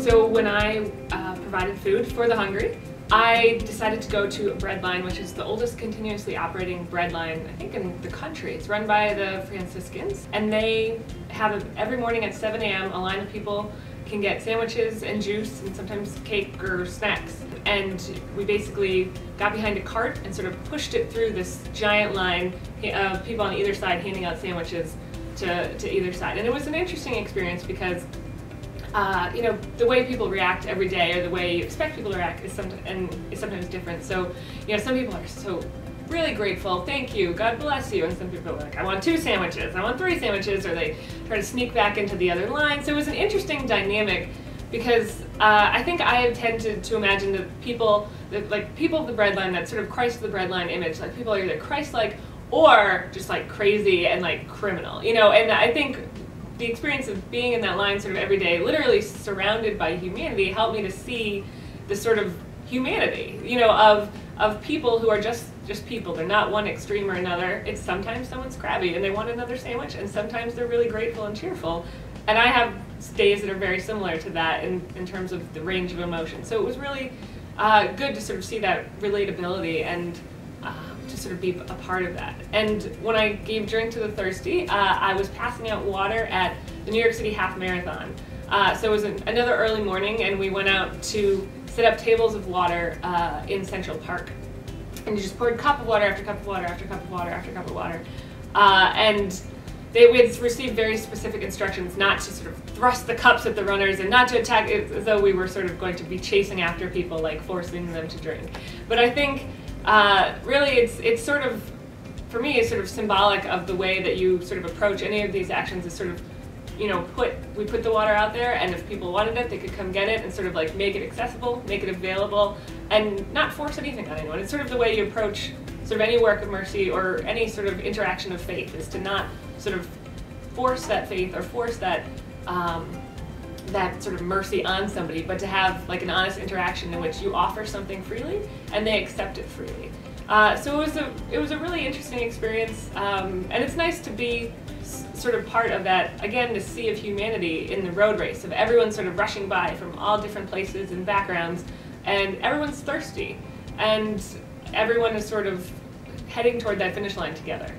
So when I provided food for the hungry, I decided to go to a bread line, which is the oldest continuously operating bread line, I think, in the country. It's run by the Franciscans, and they have every morning at 7 a.m. a line of people can get sandwiches and juice and sometimes cake or snacks. And we basically got behind a cart and sort of pushed it through this giant line of people on either side handing out sandwiches to either side. And it was an interesting experience because you know, the way people react every day, or the way you expect people to react, is sometimes different. So, you know, some people are so really grateful, thank you, God bless you, and some people are like, I want 2 sandwiches, I want 3 sandwiches, or they try to sneak back into the other line. So it was an interesting dynamic because I think I have tended to imagine that people of the bread line, that sort of Christ of the bread line image, like people are either Christ-like or just like crazy and like criminal, you know. And I think the experience of being in that line sort of every day, literally surrounded by humanity, helped me to see the sort of humanity, you know, of people who are just people. They're not one extreme or another. It's sometimes someone's crabby and they want another sandwich, and sometimes they're really grateful and cheerful. And I have days that are very similar to that in terms of the range of emotion. So it was really good to sort of see that relatability and to sort of be a part of that. And when I gave drink to the thirsty, I was passing out water at the New York City Half Marathon. So it was another early morning, and we went out to set up tables of water in Central Park. And you just poured cup of water after cup of water after cup of water after cup of water. And we had received very specific instructions not to sort of thrust the cups at the runners and not to attack it, as though we were sort of going to be chasing after people, like forcing them to drink. But I think really it's sort of, for me, it's sort of symbolic of the way that you sort of approach any of these actions. Is sort of, you know, we put the water out there, and if people wanted it, they could come get it, and sort of like make it accessible, make it available, and not force anything on anyone. It's sort of the way you approach sort of any work of mercy or any sort of interaction of faith, is to not sort of force that faith or force that that sort of mercy on somebody, but to have like an honest interaction in which you offer something freely and they accept it freely. So it was a really interesting experience, and it's nice to be sort of part of that, again, the sea of humanity in the road race, of everyone sort of rushing by from all different places and backgrounds, and everyone's thirsty, and everyone is sort of heading toward that finish line together.